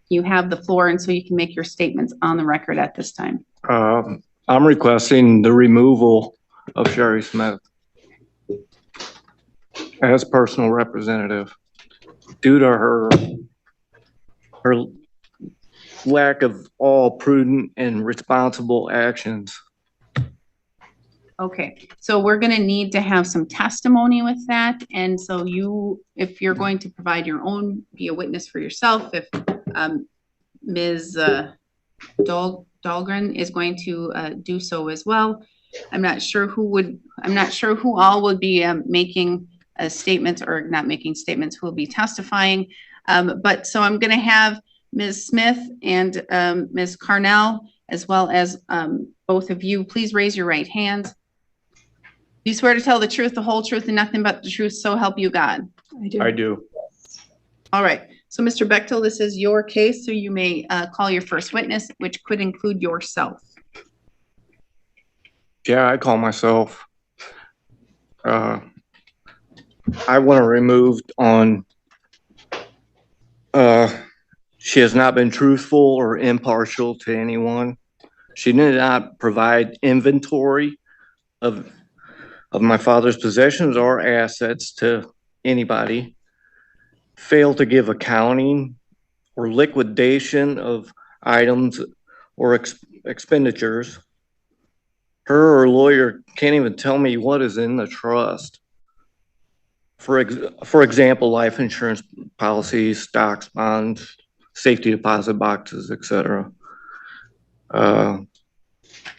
You have the floor, and so you can make your statements on the record at this time. I'm requesting the removal of Sherry Smith as personal representative due to her lack of all prudent and responsible actions. Okay, so we're gonna need to have some testimony with that, and so if you're going to provide your own, be a witness for yourself, if Ms. Dahlgren is going to do so as well. I'm not sure who all would be making statements or not making statements, who will be testifying. But so I'm gonna have Ms. Smith and Ms. Carnell, as well as both of you, please raise your right hands. Do you swear to tell the truth, the whole truth, and nothing but the truth, so help you God? I do. I do. All right. So, Mr. Bechtel, this is your case, so you may call your first witness, which could include yourself. Yeah, I call myself. I want to remove on. She has not been truthful or impartial to anyone. She did not provide inventory of my father's possessions or assets to anybody. Failed to give accounting or liquidation of items or expenditures. Her or lawyer can't even tell me what is in the trust. For example, life insurance policies, stocks, bonds, safety deposit boxes, etc.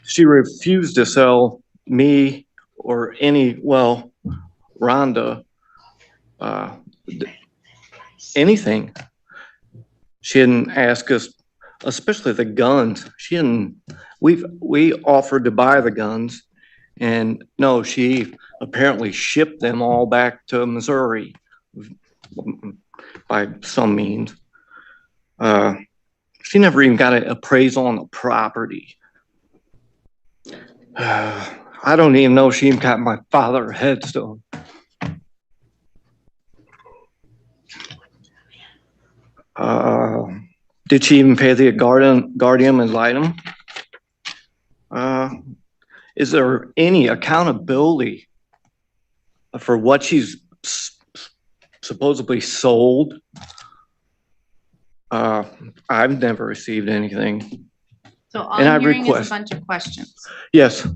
She refused to sell me or Rhonda, anything. She didn't ask us, especially the guns. We offered to buy the guns, and no, she apparently shipped them all back to Missouri by some means. She never even got an appraisal on the property. I don't even know if she even got my father a headstone. Did she even pay the guardian ad litem? Is there any accountability for what she's supposedly sold? I've never received anything. So all I'm hearing is a bunch of questions. Yes,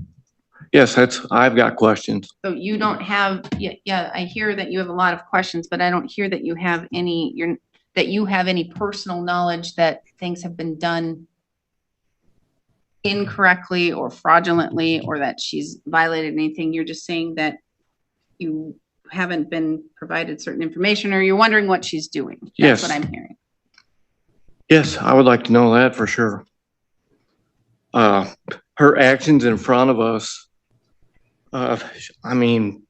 I've got questions. So you don't have, yeah, I hear that you have a lot of questions, but I don't hear that you have any, that you have any personal knowledge that things have been done incorrectly or fraudulently, or that she's violated anything. You're just saying that you haven't been provided certain information, or you're wondering what she's doing. That's Yes. what I'm hearing. Yes, I would like to know that for sure. Her actions in front of us, I mean,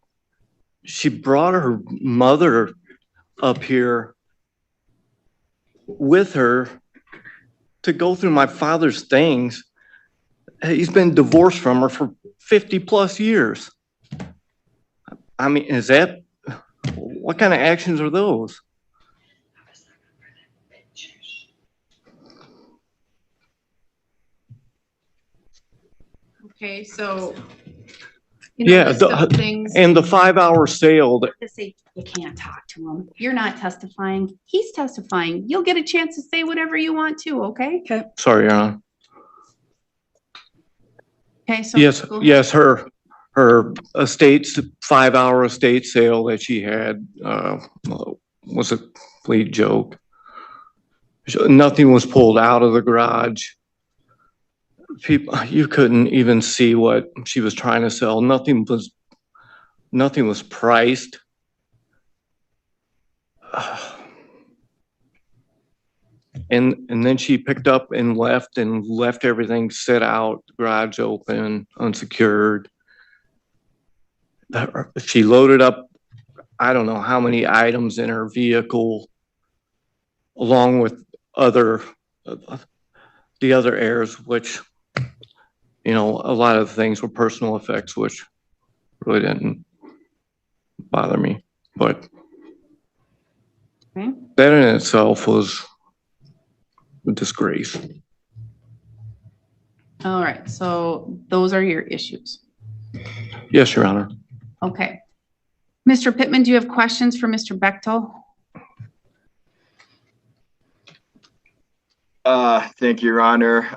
she brought her mother up here with her to go through my father's things. He's been divorced from her for 50 plus years. I mean, what kind of actions are those? Okay, so Yeah, and the 5-hour sale. To say you can't talk to him. You're not testifying. He's testifying. You'll get a chance to say whatever you want to. Okay. Okay. Sorry, Your Honor. Okay. So yes, her estate's 5-hour estate sale that she had was a complete joke. Nothing was pulled out of the garage. You couldn't even see what she was trying to sell. Nothing was priced. And then she picked up and left everything set out, garage open, unsecured. She loaded up, I don't know how many items in her vehicle, along with the other heirs, which, you know, a lot of things were personal effects, which really didn't bother me. But that in itself was a disgrace. All right, so those are your issues. Yes, Your Honor. Okay. Mr. Pittman, do you have questions for Mr. Bechtel? Thank you, Your Honor.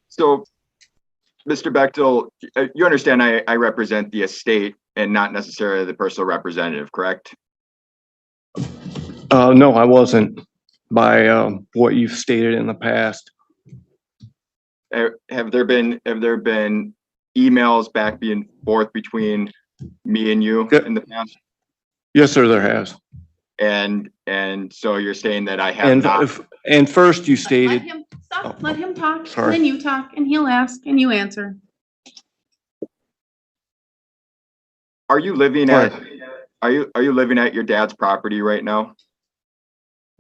So, Mr. Bechtel, you understand I represent the estate and not necessarily the personal representative, correct? No, I wasn't by what you've stated in the past. Have there been emails back and forth between me and you in the past? Yes, sir, there has. And so you're saying that I have not. And first you Let stated. him stop. Let him talk. Sorry. And then you talk, and he'll ask, and you answer. Are you living at your dad's property right now?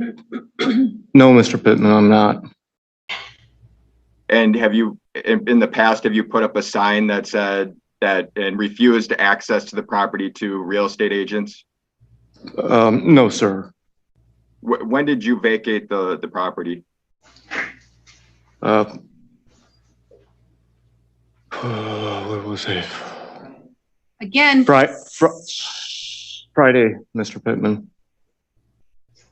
No, Mr. Pittman, I'm not. And have you, in the past, have you put up a sign that said that and refused access to the property to real estate agents? No, sir. When did you vacate the property? What was it? Again, Friday, Mr. Pittman.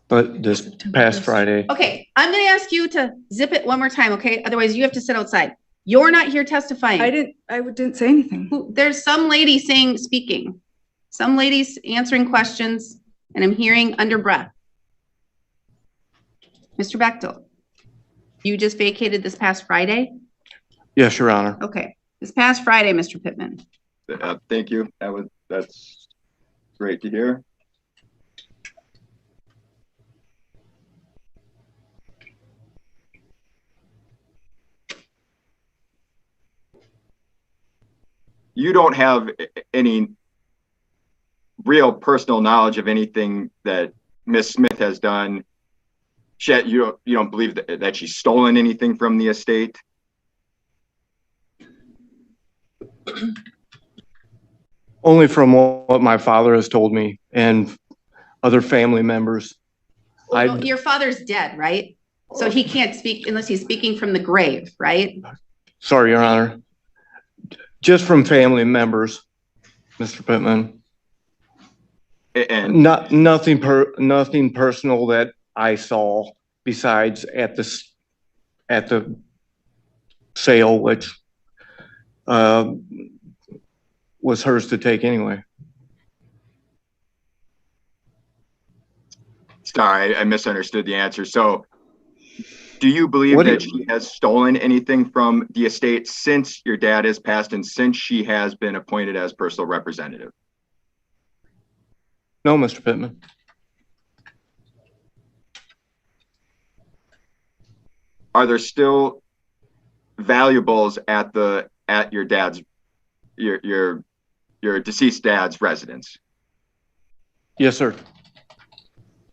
But this past Friday. okay, I'm gonna ask you to zip it one more time, okay? Otherwise you have to sit outside. You're not here testifying. I didn't say anything. There's some lady speaking. Some ladies answering questions, and I'm hearing under breath. Mr. Bechtel, you just vacated this past Friday? Yes, Your Honor. Okay, this past Friday, Mr. Pittman. Thank you. That's great to hear. You don't have any real personal knowledge of anything that Miss Smith has done. You don't believe that she's stolen anything from the estate? Only from what my father has told me and other family members. Well, your father's dead, right? So he can't speak unless he's speaking from the grave, right? Sorry, Your Honor. Just from family members, Mr. Pittman. And Nothing personal that I saw besides at the sale, which was hers to take anyway. Sorry, I misunderstood the answer. So do you believe that she has stolen anything from the estate since your dad has passed and since she has been appointed as personal representative? No, Mr. Pittman. Are there still valuables at your dad's your deceased dad's residence? Yes, sir.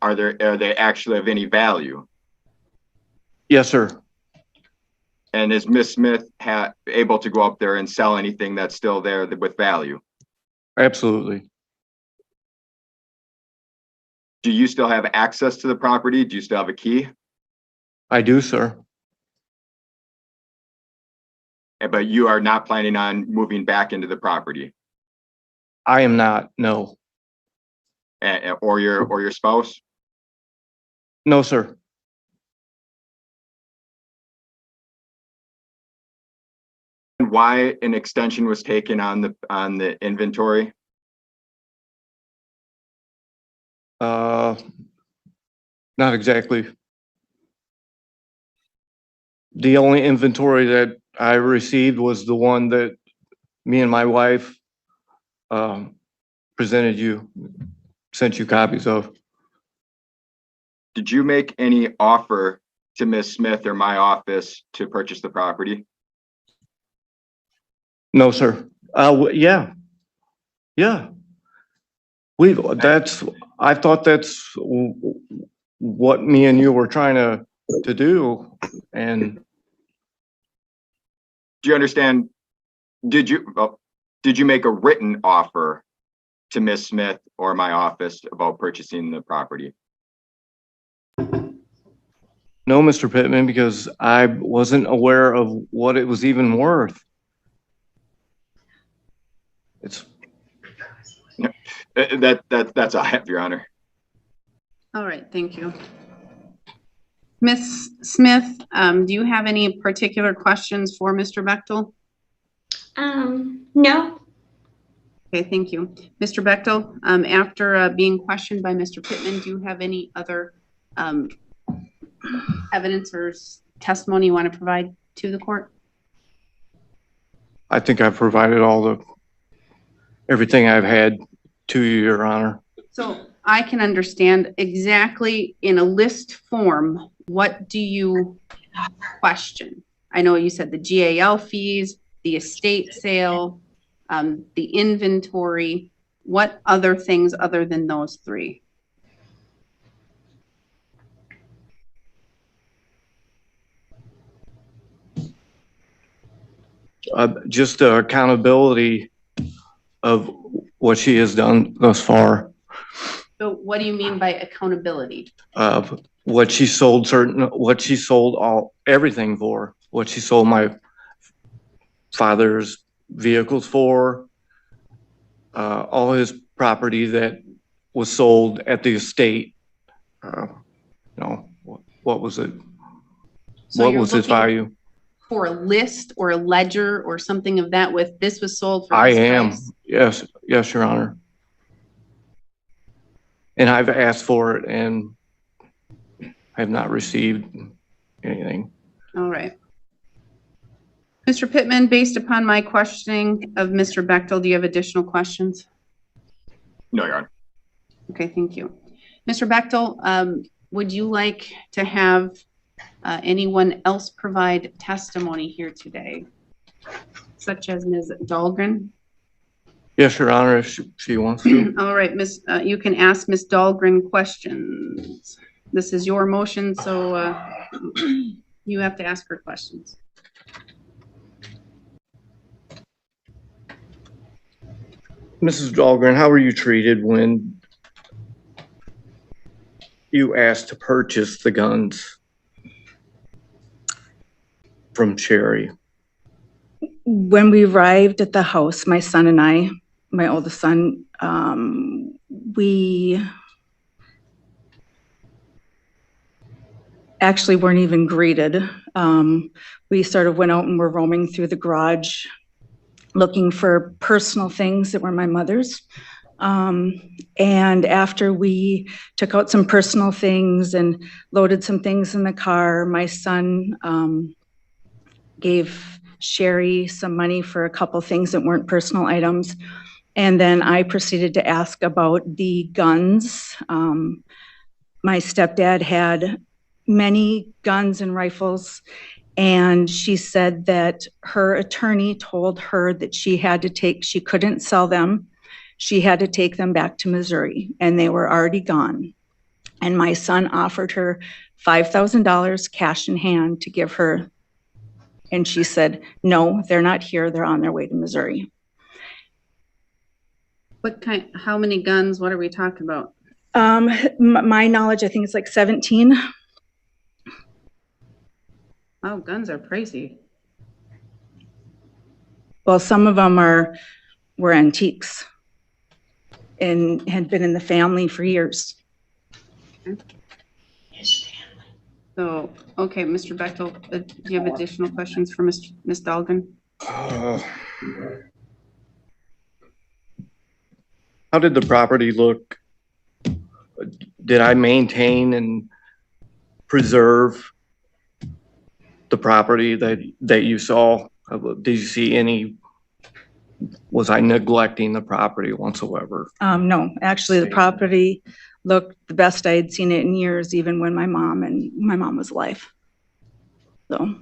Are they actually of any value? Yes, sir. And is Miss Smith able to go up there and sell anything that's still there with value? Absolutely. Do you still have access to the property? Do you still have a key? I do, sir. But you are not planning on moving back into the property? I am not, no. Or your spouse? No, sir. And why an extension was taken on the inventory? Not exactly. The only inventory that I received was the one that me and my wife sent you copies of. Did you make any offer to Miss Smith or my office to purchase the property? No, sir. Yeah. I thought that's what me and you were trying to do. And do you understand? Did you make a written offer to Miss Smith or my office about purchasing the property? No, Mr. Pittman, because I wasn't aware of what it was even worth. It's, That's all I have, Your Honor. All right, thank you. Ms. Smith, do you have any particular questions for Mr. Bechtel? No. Okay, thank you. Mr. Bechtel, after being questioned by Mr. Pittman, do you have any other evidence or testimony you want to provide to the court? I think I've provided everything I've had to you, Your Honor. So I can understand exactly in a list form, what do you question? I know you said the GAL fees, the estate sale, the inventory. What other things other than those three? Just the accountability of what she has done thus far. So what do you mean by accountability? What she sold everything for, what she sold my father's vehicles for, all his property that was sold at the estate. What was it? So what you're was its looking value? for a list or a ledger or something of that with this was sold for I this am. price? Yes, Your Honor. And I've asked for it and I have not received anything. All right. Mr. Pittman, based upon my questioning of Mr. Bechtel, do you have additional questions? No, Your Honor. Okay, thank you. Mr. Bechtel, would you like to have anyone else provide testimony here today, such as Ms. Dahlgren? Yes, Your Honor, if she wants to. All right, Miss, you can ask Ms. Dahlgren questions. This is your motion, so you have to ask her questions. Mrs. Dahlgren, how were you treated when you asked to purchase the guns from Sherry? When we arrived at the house, my son and I, my oldest son, we actually weren't even greeted. We sort of went out and were roaming through the garage looking for personal things that were my mother's. And after we took out some personal things and loaded some things in the car, my son gave Sherry some money for a couple things that weren't personal items. And then I proceeded to ask about the guns. My stepdad had many guns and rifles, and she said that her attorney told her that she couldn't sell them. She had to take them back to Missouri, and they were already gone. And my son offered her $5,000 cash in hand to give her. And she said, no, they're not here. They're on their way to Missouri. How many guns, what are we talking about? My knowledge, I think it's like 17. Oh, guns are crazy. Well, some of them were antiques and had been in the family for years. So, okay, Mr. Bechtel, do you have additional questions for Ms. Dahlgren? How did the property look? Did I maintain and preserve the property that you saw? Did you see was I neglecting the property whatsoever? No, actually the property looked the best I had seen it in years, even when my mom was alive. So.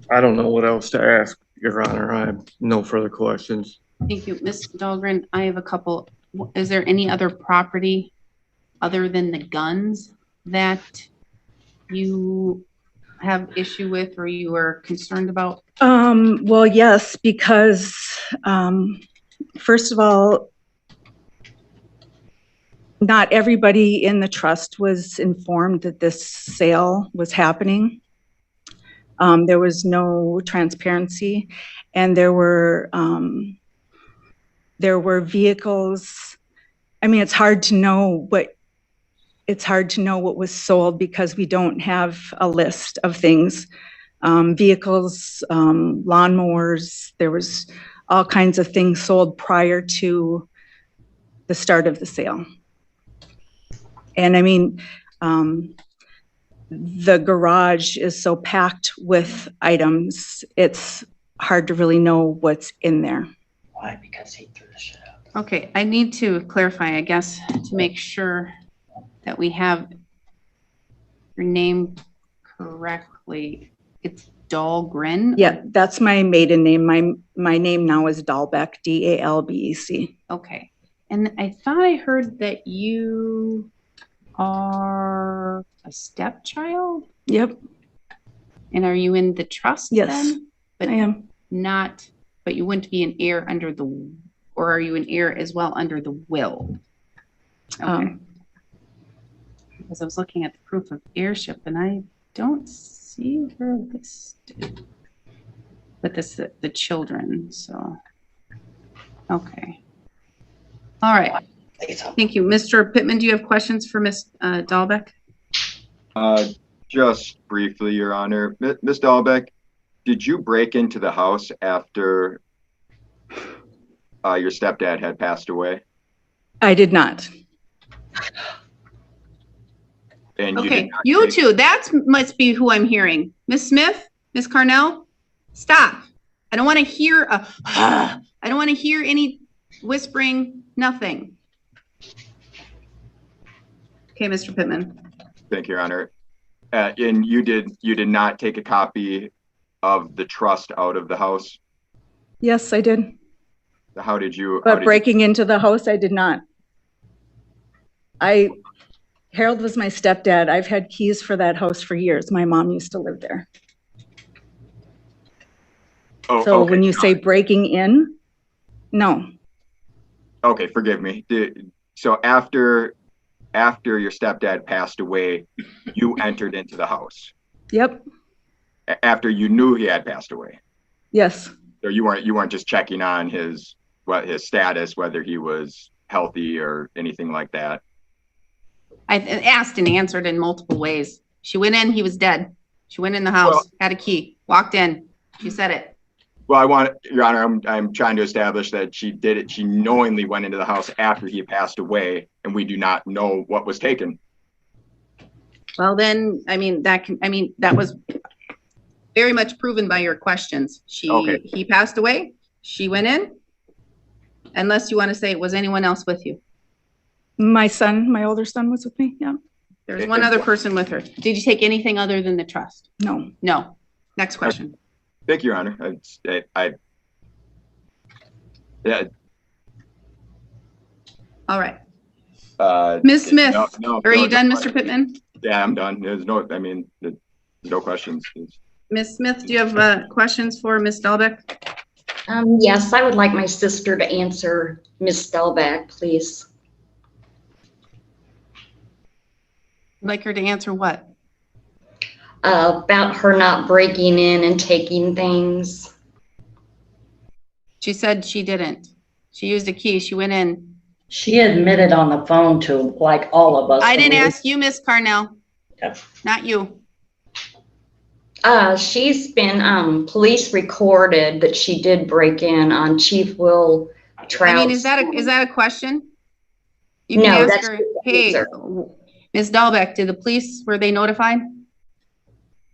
I don't know what else to ask, Your Honor. I have no further questions. Thank you. Ms. Dahlgren, I have a couple. Is there any other property other than the guns that you have issue with or you are concerned about? Well, yes, because, first of all, not everybody in the trust was informed that this sale was happening. There was no transparency, and there were vehicles. I mean, it's hard to know what was sold because we don't have a list of things. Vehicles, lawnmowers, there was all kinds of things sold prior to the start of the sale. And I mean, the garage is so packed with items, it's hard to really know what's in there. Why? Because he threw the shit out. Okay, I need to clarify, I guess, to make sure that we have your name correctly. It's Dahlgren? Yeah, that's my maiden name. My name now is Dahlbeck, D-A-L-B-E-C. Okay. And I thought I heard that you are a stepchild? Yep, And are you in the trust yes, then? But I am. not, but you wouldn't be an heir under the, or are you an heir as well under the will? Okay. Because I was looking at the proof of heirship and I don't see her listed. But this is the children, so. Okay. All right. Thank you. Mr. Pittman, do you have questions for Ms. Dahlbeck? Just briefly, Your Honor. Ms. Dahlbeck, did you break into the house after your stepdad had passed away? I did not. And Okay, you two, that must be who I'm hearing. Ms. Smith, Ms. Carnell, stop. I don't want to hear I don't want to hear any whispering, nothing. Okay, Mr. Pittman. Thank you, Your Honor. And you did not take a copy of the trust out of the house? Yes, I did. How did you? But breaking into the house, I did not. Harold was my stepdad. I've had keys for that house for years. My mom used to live there. Oh, So okay. when you say breaking in, no. Okay, forgive me. So after your stepdad passed away, you entered into the house? Yep. After you knew he had passed away? Yes. So you weren't just checking on his status, whether he was healthy or anything like that? I asked and answered in multiple ways. She went in, he was dead. She went in the house, had a key, walked in. She said it. Well, Your Honor, I'm trying to establish that she did it. She knowingly went into the house after he passed away, and we do not know what was taken. Well, then, that was very much proven by your questions. He passed away. She went in. Unless you want to say, was anyone else with you? My older son was with me. Yeah. There's one other person with her. Did you take anything other than the trust? No. No. Next question. Thank you, Your Honor. Yeah. All right. Ms. Smith, are you done, Mr. Pittman? Yeah, I'm done. There's no questions. Ms. Smith, do you have questions for Ms. Dahlbeck? Yes, I would like my sister to answer Ms. Dahlbeck, please. I'd like her to answer what? About her not breaking in and taking things. She said she didn't. She used a key. She went in. She admitted on the phone to like all of us. I didn't ask you, Miss Carnell. Yep. Not you. She's been police recorded that she did break in on Chief Will Trout. I mean, is that a question? You No, can ask that's her, hey, Ms. Dahlbeck, did the police, were they notified?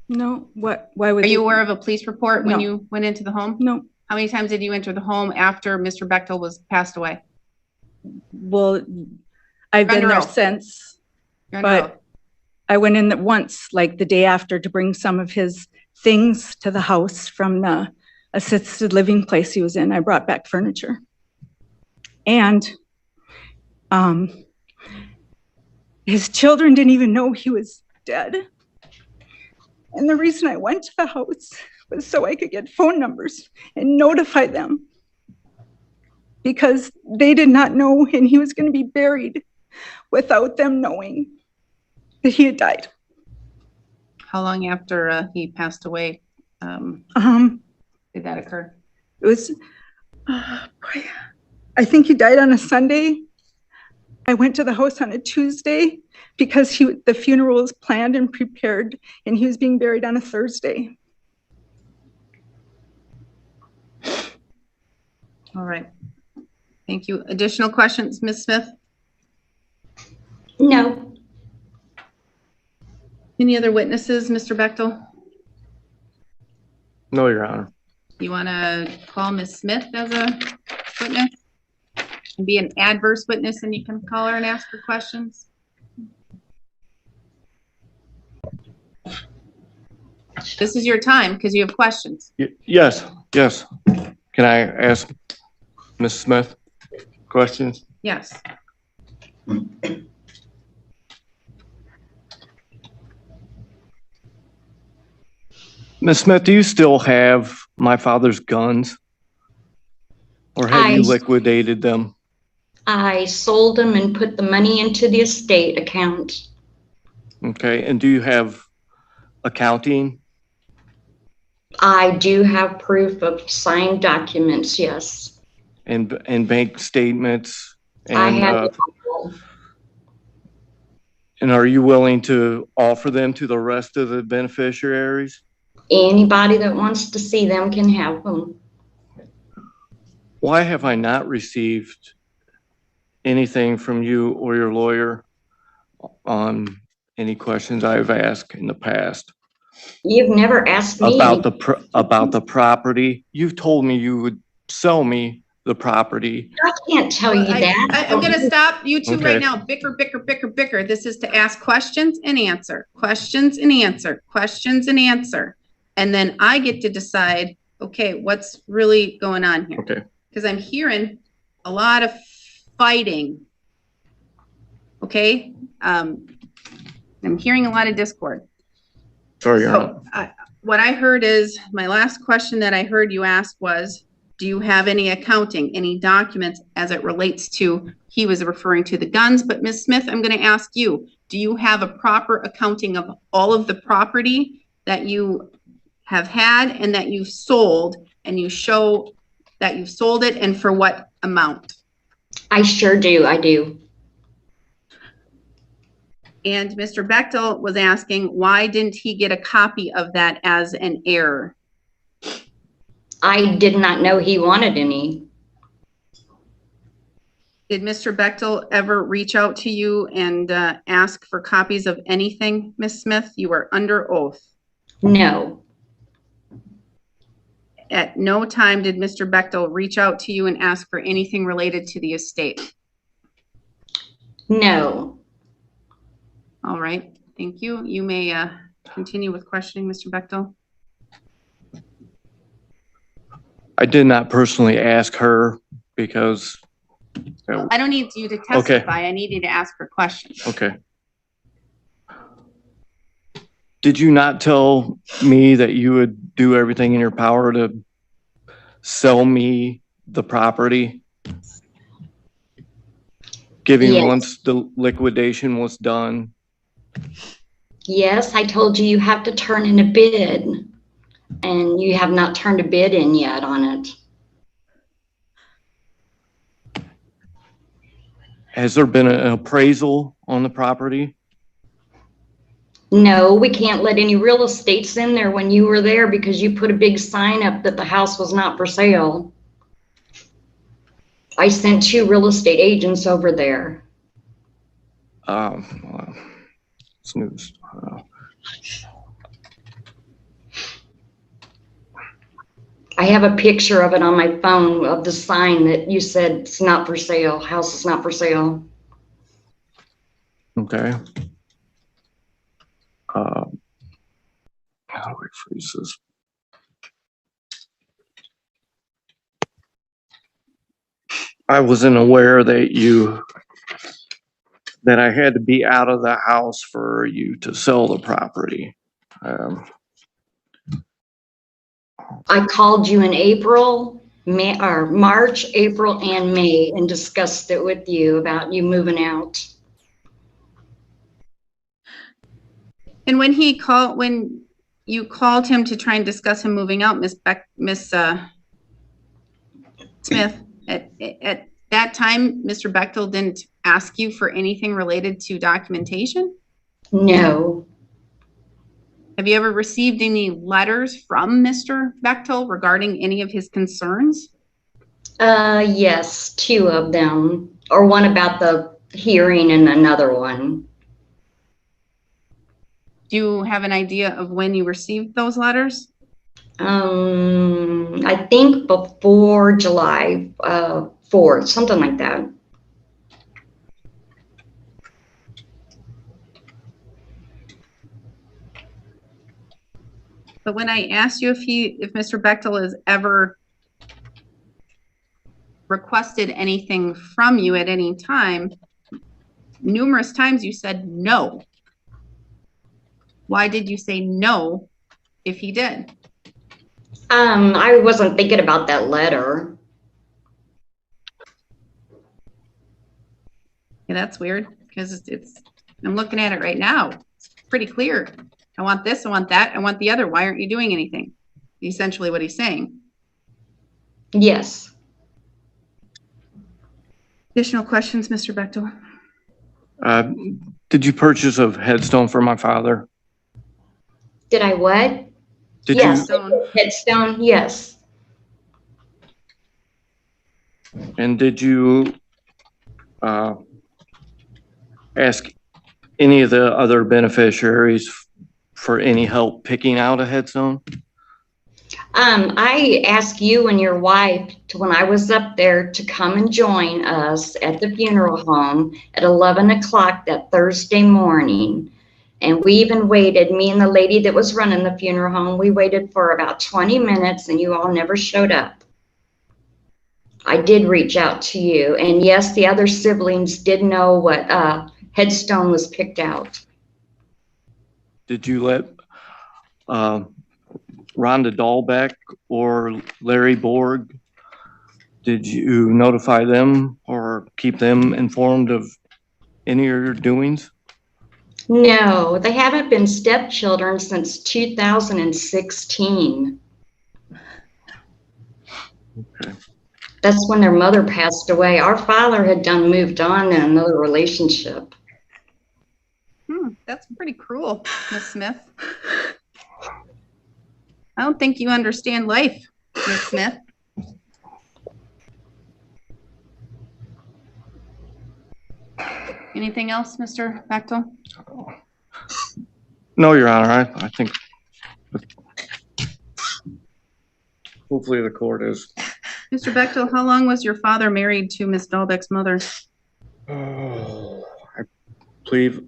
No. What? Why would? Are you aware of a police report when No. you went into the home? No. How many times did you enter the home after Mr. Bechtel was passed away? Well, I've been there since, but I went in once, like the day after, to bring some of his things to the house from the assisted living place he was in. I brought back furniture. And His children didn't even know he was dead. And the reason I went to the house was so I could get phone numbers and notify them, because they did not know, and he was going to be buried without them knowing that he had died. How long after he passed away did that occur? It was, I think he died on a Sunday. I went to the house on a Tuesday because the funeral was planned and prepared, and he was being buried on a Thursday. All right. Thank you. Additional questions, Ms. Smith? No. Any other witnesses, Mr. Bechtel? No, Your Honor. You want to call Ms. Smith as a witness? And be an adverse witness, and you can call her and ask her questions? This is your time because you have questions. Yes, yes. Can I ask Ms. Smith questions? Yes. Ms. Smith, do you still have my father's guns? Or have you liquidated them? I sold them and put the money into the estate account. Okay, and do you have accounting? I do have proof of signed documents, yes. And bank statements? And, I have it all. And are you willing to offer them to the rest of the beneficiaries? Anybody that wants to see them can have them. Why have I not received anything from you or your lawyer on any questions I've asked in the past? You've never asked me about the property. You've told me you would sell me the property. I can't tell you that. I'm going to stop you two Okay. right now. Bicker, bicker, bicker, bicker. This is to ask questions and answer, questions and answer, questions and answer. And then I get to decide, okay, what's really going on here? Okay. Because I'm hearing a lot of fighting. Okay. I'm hearing a lot of discord. Sorry, Your So Honor. what I heard is, my last question that I heard you ask was, do you have any accounting, any documents as it relates to, he was referring to the guns, but Ms. Smith, I'm going to ask you, do you have a proper accounting of all of the property that you have had and that you've sold, and you show that you've sold it and for what amount? I sure do. I do. And Mr. Bechtel was asking, why didn't he get a copy of that as an error? I did not know he wanted any. Did Mr. Bechtel ever reach out to you and ask for copies of anything, Ms. Smith? You were under oath. No. At no time did Mr. Bechtel reach out to you and ask for anything related to the estate. No. All right, thank you. You may continue with questioning, Mr. Bechtel. I did not personally ask her because. I don't need you to testify. I need you to ask her questions. Okay. Did you not tell me that you would do everything in your power to sell me the property? Giving Yes. once the liquidation was done? Yes, I told you you have to turn in a bid, and you have not turned a bid in yet on it. Has there been an appraisal on the property? No, we can't let any real estates in there when you were there because you put a big sign up that the house was not for sale. I sent 2 real estate agents over there. Snooze. I have a picture of it on my phone of the sign that you said it's not for sale, house is not for sale. Okay. How do we freeze this? I wasn't aware that you that I had to be out of the house for you to sell the property. I called you in April, May, or March, April, and May, and discussed it with you about you moving out. And when you called him to try and discuss him moving out, Miss Smith, at that time, Mr. Bechtel didn't ask you for anything related to documentation? No. Have you ever received any letters from Mr. Bechtel regarding any of his concerns? Yes, 2 of them, or one about the hearing and another one. Do you have an idea of when you received those letters? I think before July 4th, something like that. But when I asked you if Mr. Bechtel has ever requested anything from you at any time, numerous times you said no. Why did you say no if he did? I wasn't thinking about that letter. Yeah, that's weird because I'm looking at it right now. It's pretty clear. I want this, I want that, I want the other. Why aren't you doing anything? Essentially what he's saying. Yes. Additional questions, Mr. Bechtel? Did you purchase a headstone for my father? Did I what? Did Yes. you? Headstone, yes. And did you ask any of the other beneficiaries for any help picking out a headstone? I asked you and your wife when I was up there to come and join us at the funeral home at 11 o'clock that Thursday morning. And we even waited, me and the lady that was running the funeral home, we waited for about 20 minutes and you all never showed up. I did reach out to you. And yes, the other siblings did know what headstone was picked out. Did you let Rhonda Dahlbeck or Larry Borg, did you notify them or keep them informed of any of your doings? No, they haven't been stepchildren since 2016. Okay. That's when their mother passed away. Our father had moved on in another relationship. That's pretty cruel, Miss Smith. I don't think you understand life, Miss Smith. Anything else, Mr. Bechtel? No, Your Honor, I think hopefully the court is. Mr. Bechtel, how long was your father married to Miss Dahlbeck's mother? Oh, I believe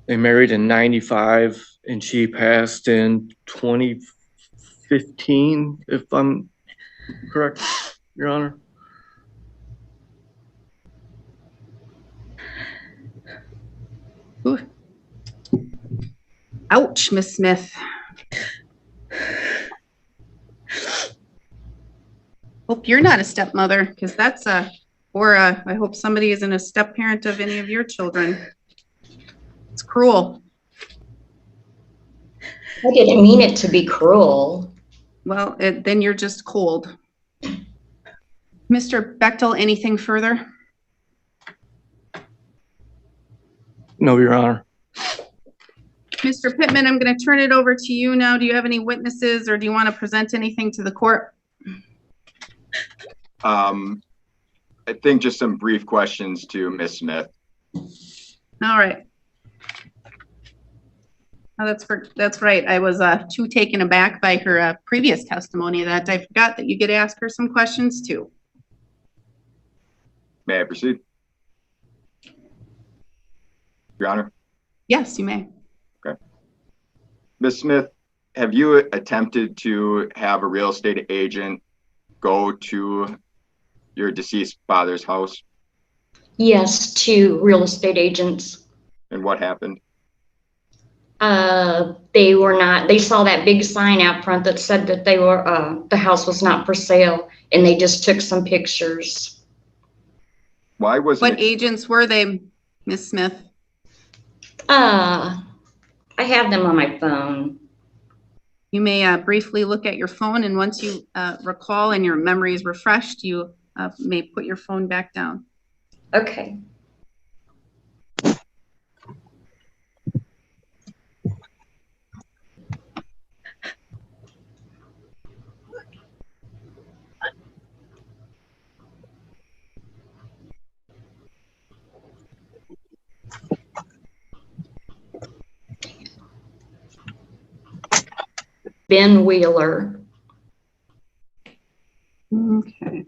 they married in 95 and she passed in 2015, if I'm correct, Your Honor. Ooh. Ouch, Miss Smith. Hope you're not a stepmother, because that's I hope somebody isn't a step parent of any of your children. It's cruel. I didn't mean it to be cruel. Well, then you're just cold. Mr. Bechtel, anything further? No, Your Honor. Mr. Pittman, I'm going to turn it over to you now. Do you have any witnesses or do you want to present anything to the court? I think just some brief questions to Ms. Smith. All right. Oh, that's right. I was too taken aback by her previous testimony that I forgot that you get to ask her some questions too. May I proceed? Your Honor? Yes, you may. Okay. Ms. Smith, have you attempted to have a real estate agent go to your deceased father's house? Yes, to real estate agents. And what happened? They saw that big sign out front that said that the house was not for sale, and they just took some pictures. Why wasn't What it? agents were they, Ms. Smith? I have them on my phone. You may briefly look at your phone, and once you recall and your memory is refreshed, you may put your phone back down. Okay. Ben Wheeler. Okay.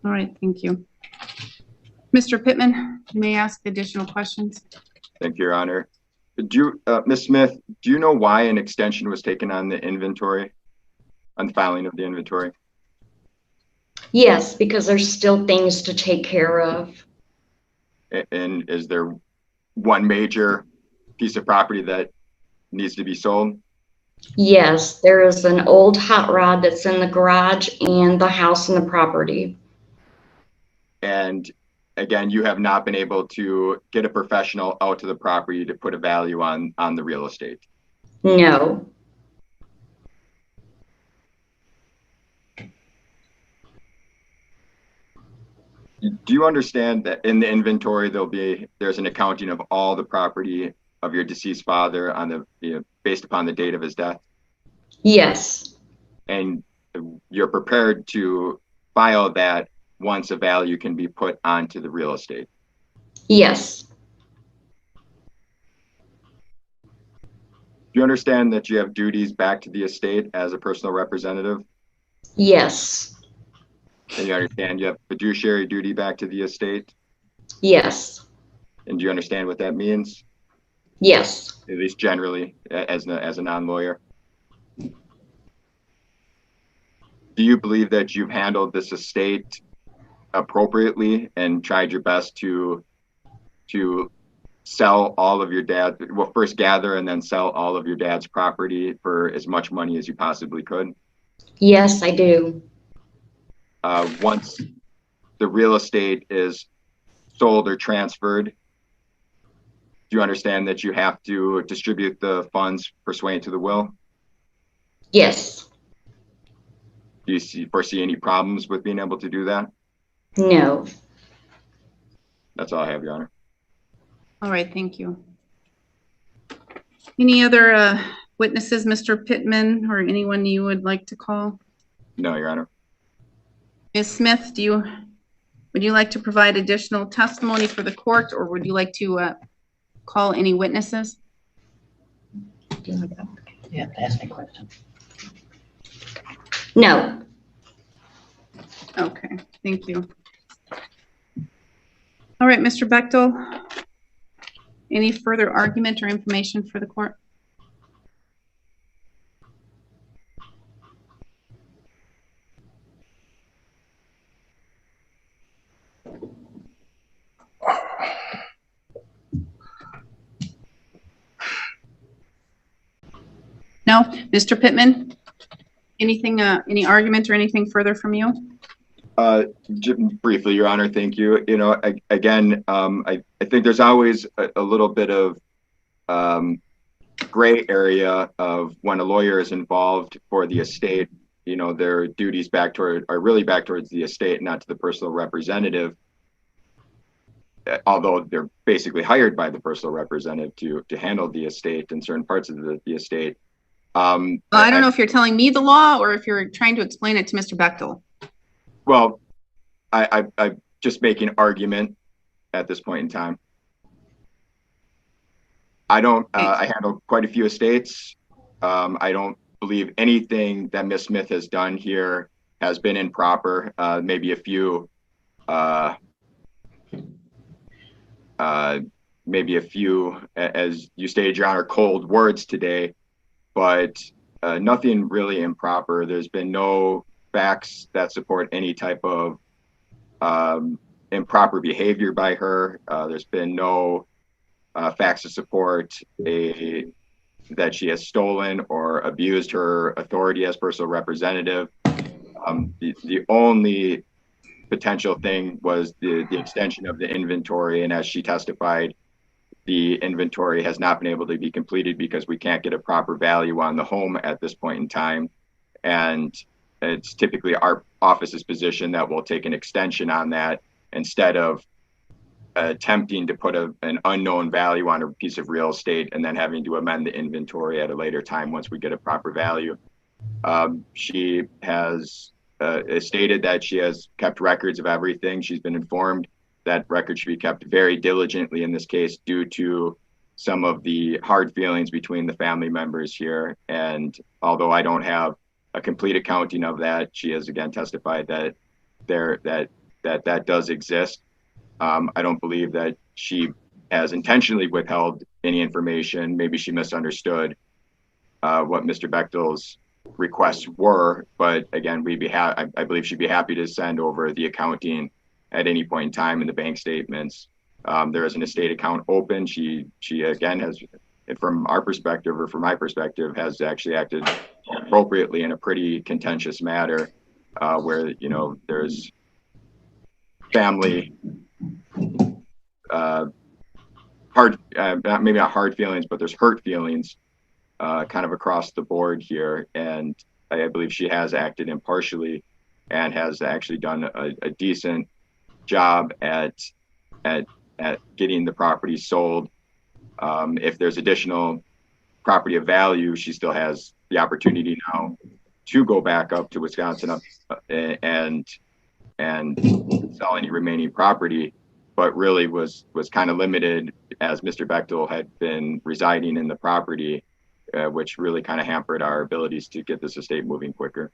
All right. Thank you. Mr. Pittman, you may ask additional questions. Thank you, Your Honor. Ms. Smith, do you know why an extension was taken on the inventory, on the filing of the inventory? Yes, because there's still things to take care of. And is there one major piece of property that needs to be sold? Yes, there is an old hot rod that's in the garage and the house and the property. And again, you have not been able to get a professional out to the property to put a value on the real estate? No. Do you understand that in the inventory there's an accounting of all the property of your deceased father on based upon the date of his death? Yes. And you're prepared to file that once a value can be put onto the real estate? Yes. Do you understand that you have duties back to the estate as a personal representative? Yes. And you understand you have fiduciary duty back to the estate? Yes. And do you understand what that means? Yes. At least generally, as a non-lawyer. Do you believe that you've handled this estate appropriately and tried your best to sell all of your first gather and then sell all of your dad's property for as much money as you possibly could? Yes, I do. Once the real estate is sold or transferred, do you understand that you have to distribute the funds pursuant to the will? Yes. Do you foresee any problems with being able to do that? No. That's all I have, Your Honor. All right. Thank you. Any other witnesses, Mr. Pittman, or anyone you would like to call? No, Your Honor. Ms. Smith, would you like to provide additional testimony for the court, or would you like to call any witnesses? You have to ask me a question. No. Okay, thank you. All right, Mr. Bechtel, any further argument or information for the court? No, Mr. Pittman, anything, any argument or anything further from you? Briefly, Your Honor, thank you. You know, I think there's always a little bit of gray area of when a lawyer is involved for the estate. You know, their duties are really back towards the estate, not to the personal representative. Although they're basically hired by the personal representative to handle the estate and certain parts of the estate. Well, I don't know if you're telling me the law or if you're trying to explain it to Mr. Bechtel. Well, I'm just making an argument at this point in time. I handle quite a few estates. I don't believe anything that Ms. Smith has done here has been improper. Maybe a few, as you stated, Your Honor, cold words today, but nothing really improper. There's been no facts that support any type of improper behavior by her. There's been no facts to support that she has stolen or abused her authority as personal representative. The only potential thing was the extension of the inventory, and as she testified, the inventory has not been able to be completed because we can't get a proper value on the home at this point in time. And it's typically our office's position that we'll take an extension on that instead of attempting to put an unknown value on a piece of real estate and then having to amend the inventory at a later time once we get a proper value. She has stated that she has kept records of everything. She's been informed that record should be kept very diligently in this case due to some of the hard feelings between the family members here. And although I don't have a complete accounting of that, she has again testified that that does exist. I don't believe that she has intentionally withheld any information. Maybe she misunderstood what Mr. Bechtel's requests were, but again, I believe she'd be happy to send over the accounting at any point in time in the bank statements. There is an estate account open. She again has, from our perspective or from my perspective, has actually acted appropriately in a pretty contentious matter where, you know, there's family maybe not hard feelings, but there's hurt feelings kind of across the board here. And I believe she has acted impartially and has actually done a decent job at getting the property sold. If there's additional property of value, she still has the opportunity now to go back up to Wisconsin and sell any remaining property, but really was kind of limited as Mr. Bechtel had been residing in the property, which really kind of hampered our abilities to get this estate moving quicker.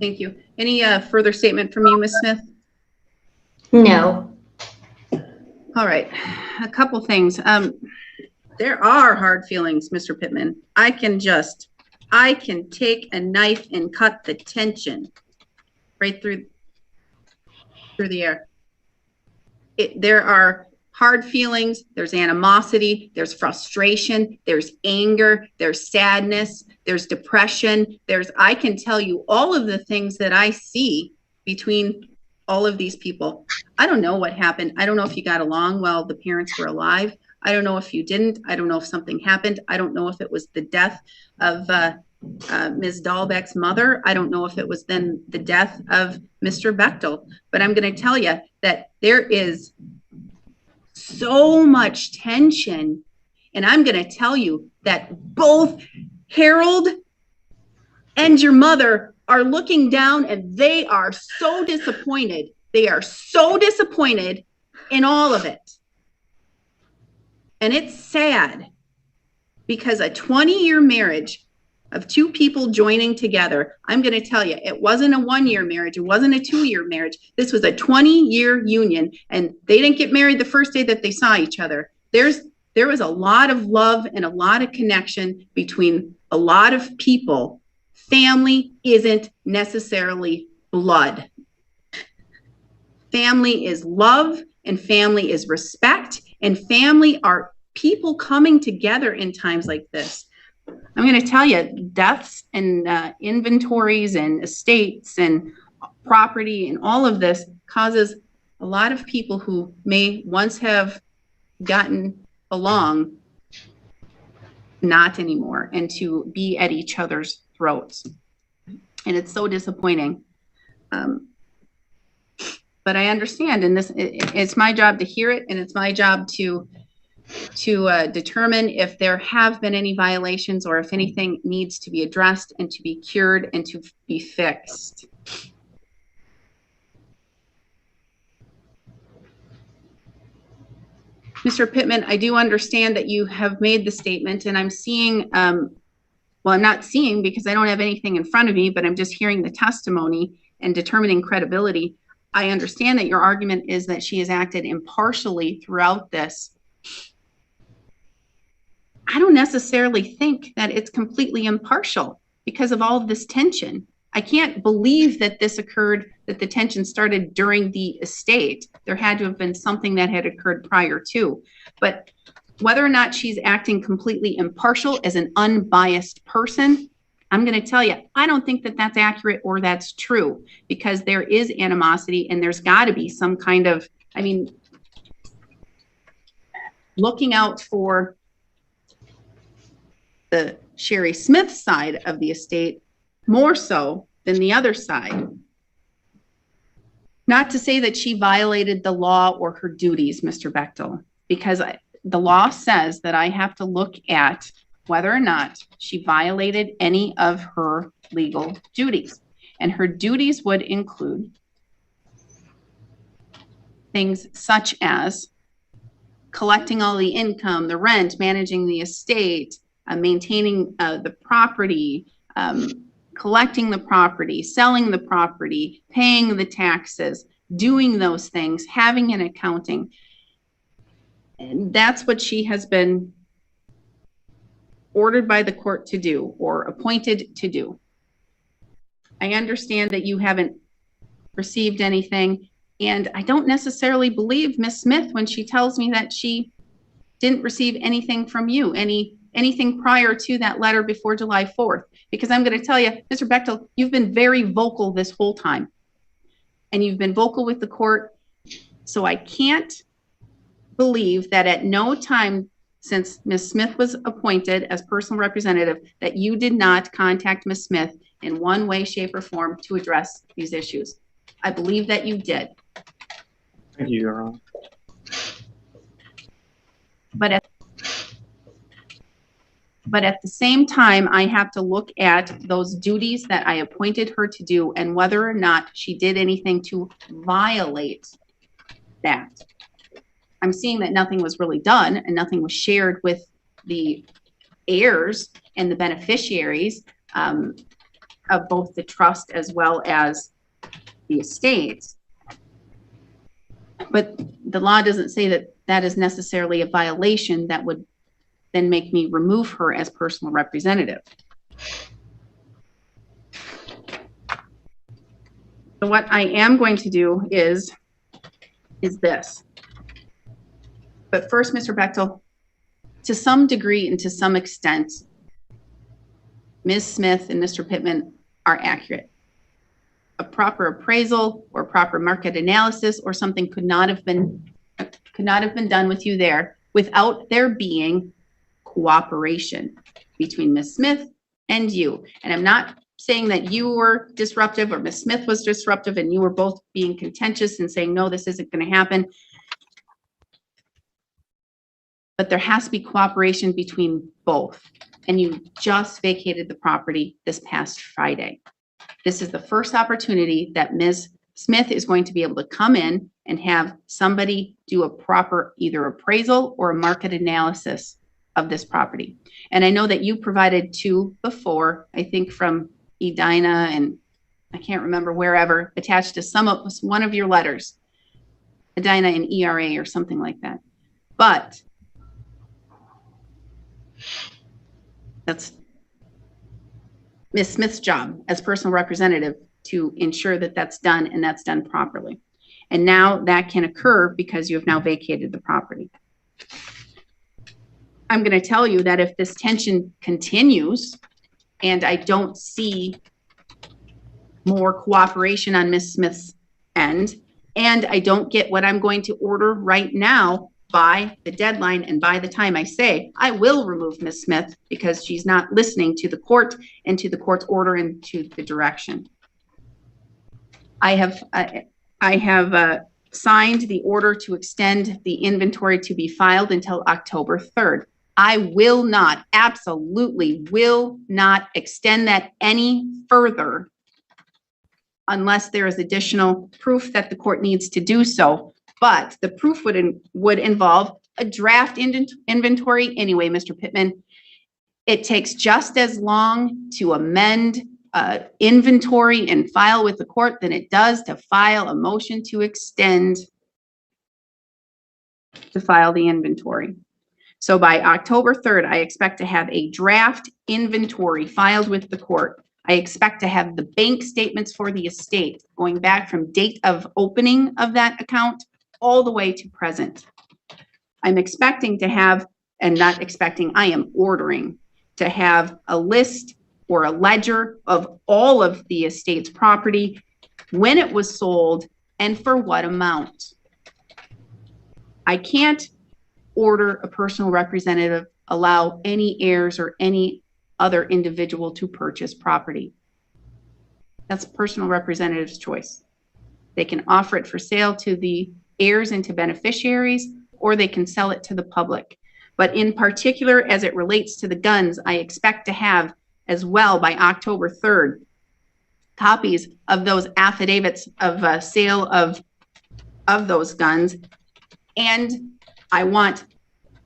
Thank you. Any further statement from you, Ms. Smith? No. All right, a couple things. There are hard feelings, Mr. Pittman. I can take a knife and cut the tension right through the air. There are hard feelings, there's animosity, there's frustration, there's anger, there's sadness, there's depression. I can tell you all of the things that I see between all of these people. I don't know what happened. I don't know if you got along while the parents were alive. I don't know if you didn't. I don't know if something happened. I don't know if it was the death of Ms. Dahlbeck's mother. I don't know if it was then the death of Mr. Bechtel. But I'm going to tell you that there is so much tension. And I'm going to tell you that both Harold and your mother are looking down and they are so disappointed. They are so disappointed in all of it. And it's sad because a 20-year marriage of two people joining together, I'm going to tell you, it wasn't a 1-year marriage. It wasn't a 2-year marriage. This was a 20-year union, and they didn't get married the first day that they saw each other. There was a lot of love and a lot of connection between a lot of people. Family isn't necessarily blood. Family is love, and family is respect, and family are people coming together in times like this. I'm going to tell you, deaths and inventories and estates and property and all of this causes a lot of people who may once have gotten along not anymore and to be at each other's throats. And it's so disappointing. But I understand, and it's my job to hear it, and it's my job to determine if there have been any violations or if anything needs to be addressed and to be cured and to be fixed. Mr. Pittman, I do understand that you have made the statement, and I'm seeing, well, I'm not seeing because I don't have anything in front of me, but I'm just hearing the testimony and determining credibility. I understand that your argument is that she has acted impartially throughout this. I don't necessarily think that it's completely impartial because of all of this tension. I can't believe that this occurred, that the tension started during the estate. There had to have been something that had occurred prior to. But whether or not she's acting completely impartial as an unbiased person, I'm going to tell you, I don't think that that's accurate or that's true, because there is animosity and there's got to be some kind of, I mean, looking out for the Sherry Smith side of the estate more so than the other side. Not to say that she violated the law or her duties, Mr. Bechtel, because the law says that I have to look at whether or not she violated any of her legal duties. And her duties would include things such as collecting all the income, the rent, managing the estate, maintaining the property, collecting the property, selling the property, paying the taxes, doing those things, having an accounting. And that's what she has been ordered by the court to do or appointed to do. I understand that you haven't received anything, and I don't necessarily believe Miss Smith when she tells me that she didn't receive anything from you, anything prior to that letter before July 4th. Because I'm going to tell you, Mr. Bechtel, you've been very vocal this whole time. And you've been vocal with the court. So I can't believe that at no time since Ms. Smith was appointed as personal representative that you did not contact Ms. Smith in one way, shape, or form to address these issues. I believe that you did. Thank you, Your Honor. But at the same time, I have to look at those duties that I appointed her to do and whether or not she did anything to violate that. I'm seeing that nothing was really done and nothing was shared with the heirs and the beneficiaries of both the trust as well as the estates. But the law doesn't say that that is necessarily a violation that would then make me remove her as personal representative. So what I am going to do is this. But first, Mr. Bechtel, to some degree and to some extent, Ms. Smith and Mr. Pittman are accurate. A proper appraisal or proper market analysis or something could not have been done with you there without there being cooperation between Ms. Smith and you. And I'm not saying that you were disruptive or Ms. Smith was disruptive and you were both being contentious and saying, no, this isn't going to happen. But there has to be cooperation between both. And you just vacated the property this past Friday. This is the first opportunity that Ms. Smith is going to be able to come in and have somebody do a proper either appraisal or a market analysis of this property. And I know that you provided two before, I think from Edina and I can't remember wherever, attached to one of your letters, Edina and ERA or something like that. But that's Ms. Smith's job as personal representative to ensure that that's done and that's done properly. And now that can occur because you have now vacated the property. I'm going to tell you that if this tension continues and I don't see more cooperation on Ms. Smith's end, and I don't get what I'm going to order right now by the deadline and by the time I say, I will remove Ms. Smith because she's not listening to the court and to the court's order and to the direction. I have signed the order to extend the inventory to be filed until October 3rd. I will not, absolutely will not extend that any further unless there is additional proof that the court needs to do so. But the proof would involve a draft inventory anyway, Mr. Pittman. It takes just as long to amend inventory and file with the court than it does to file a motion to extend to file the inventory. So by October 3rd, I expect to have a draft inventory filed with the court. I expect to have the bank statements for the estate going back from date of opening of that account all the way to present. I'm expecting to have, and not expecting, I am ordering to have a list or a ledger of all of the estate's property, when it was sold, and for what amount. I can't order a personal representative, allow any heirs or any other individual to purchase property. That's a personal representative's choice. They can offer it for sale to the heirs and to beneficiaries, or they can sell it to the public. But in particular, as it relates to the guns, I expect to have as well by October 3rd, copies of those affidavits of sale of those guns. And I want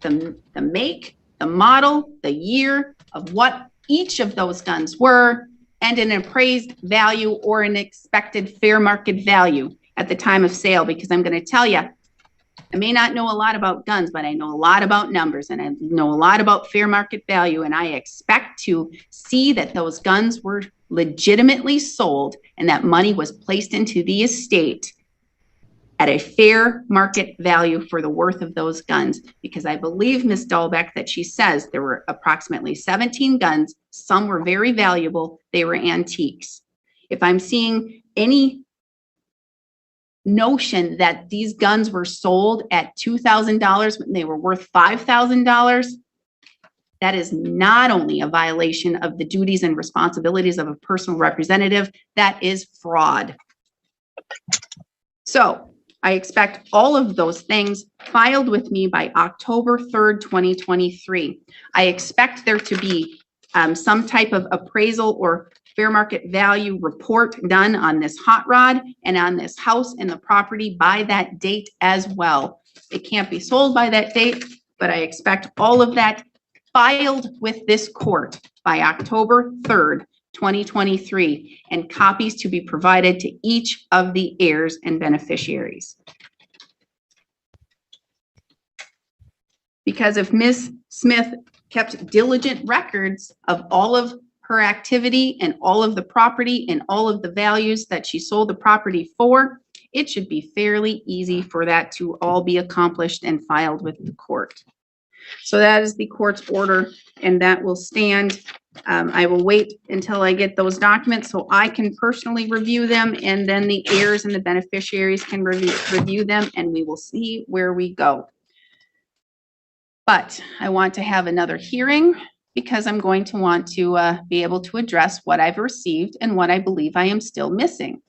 the make, the model, the year of what each of those guns were, and an appraised value or an expected fair market value at the time of sale. Because I'm going to tell you, I may not know a lot about guns, but I know a lot about numbers, and I know a lot about fair market value, and I expect to see that those guns were legitimately sold and that money was placed into the estate at a fair market value for the worth of those guns. Because I believe Ms. Dahlbeck that she says there were approximately 17 guns. Some were very valuable. They were antiques. If I'm seeing any notion that these guns were sold at $2,000 when they were worth $5,000, that is not only a violation of the duties and responsibilities of a personal representative, that is fraud. So I expect all of those things filed with me by October 3rd, 2023. I expect there to be some type of appraisal or fair market value report done on this hot rod and on this house and the property by that date as well. It can't be sold by that date, but I expect all of that filed with this court by October 3rd, 2023, and copies to be provided to each of the heirs and beneficiaries. Because if Ms. Smith kept diligent records of all of her activity and all of the property and all of the values that she sold the property for, it should be fairly easy for that to all be accomplished and filed with the court. So that is the court's order, and that will stand. I will wait until I get those documents so I can personally review them, and then the heirs and the beneficiaries can review them, and we will see where we go. But I want to have another hearing because I'm going to want to be able to address what I've received and what I believe I am still missing.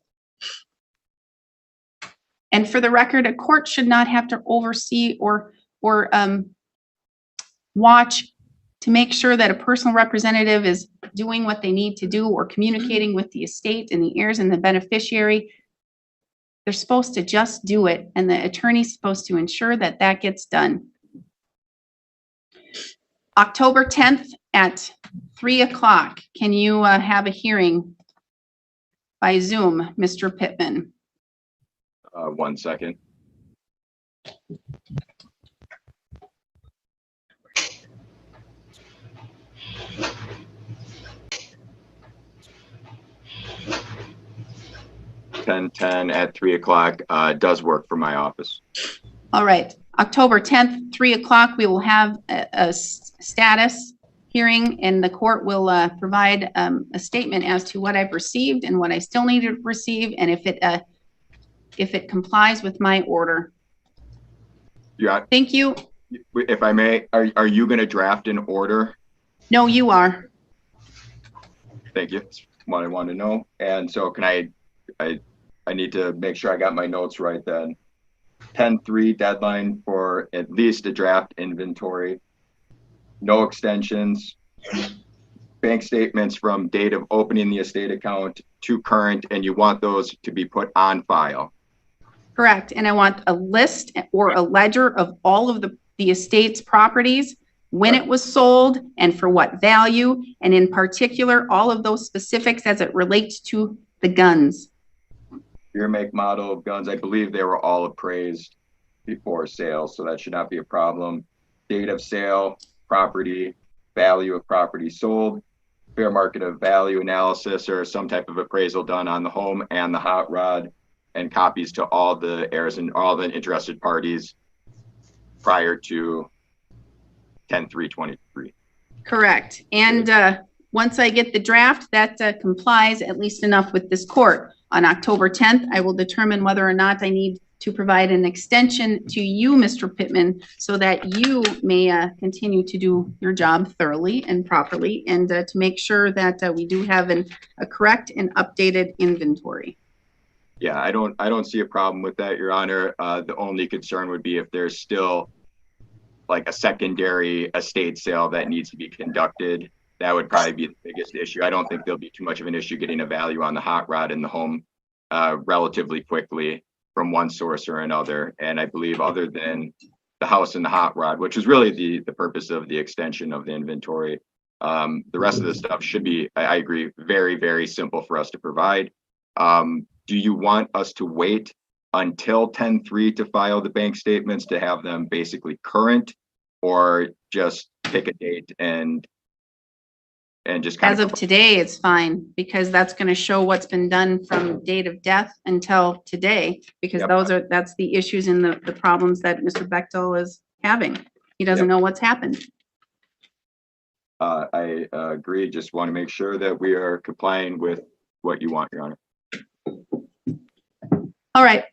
And for the record, a court should not have to oversee or watch to make sure that a personal representative is doing what they need to do or communicating with the estate and the heirs and the beneficiary. They're supposed to just do it, and the attorney's supposed to ensure that that gets done. October 10th at 3 o'clock, can you have a hearing by Zoom, Mr. Pittman? 1 second. (10:10) at 3 o'clock does work for my office. All right, October 10th, 3 o'clock, we will have a status hearing, and the court will provide a statement as to what I've received and what I still need to receive, and if it complies with my order. Yeah. Thank you. If I may, are you going to draft an order? No, you are. Thank you. That's what I want to know. And so can I need to make sure I got my notes right then. 10/3 deadline for at least a draft inventory. No extensions. Bank statements from date of opening the estate account to current, and you want those to be put on file. Correct. And I want a list or a ledger of all of the estate's properties, when it was sold and for what value, and in particular, all of those specifics as it relates to the guns. Year, make, model of guns, I believe they were all appraised before sale, so that should not be a problem. Date of sale, property, value of property sold, fair market of value analysis or some type of appraisal done on the home and the hot rod, and copies to all the heirs and all the interested parties prior to 10/3/23. Correct. And once I get the draft that complies at least enough with this court, on October 10th, I will determine whether or not I need to provide an extension to you, Mr. Pittman, so that you may continue to do your job thoroughly and properly, and to make sure that we do have a correct and updated inventory. Yeah, I don't see a problem with that, Your Honor. The only concern would be if there's still like a secondary estate sale that needs to be conducted. That would probably be the biggest issue. I don't think there'll be too much of an issue getting a value on the hot rod in the home relatively quickly from one source or another. And I believe other than the house and the hot rod, which is really the purpose of the extension of the inventory, the rest of the stuff should be, I agree, very, very simple for us to provide. Do you want us to wait until 10/3 to file the bank statements to have them basically current, or just pick a date and just kind As of today, it's fine, because that's going to show what's been done from date of death until today, because Yep. that's the issues and the problems that Mr. Bechtel is having. He doesn't Yep. know what's happened. I agree. Just want to make sure that we are complying with what you want, Your Honor. All right,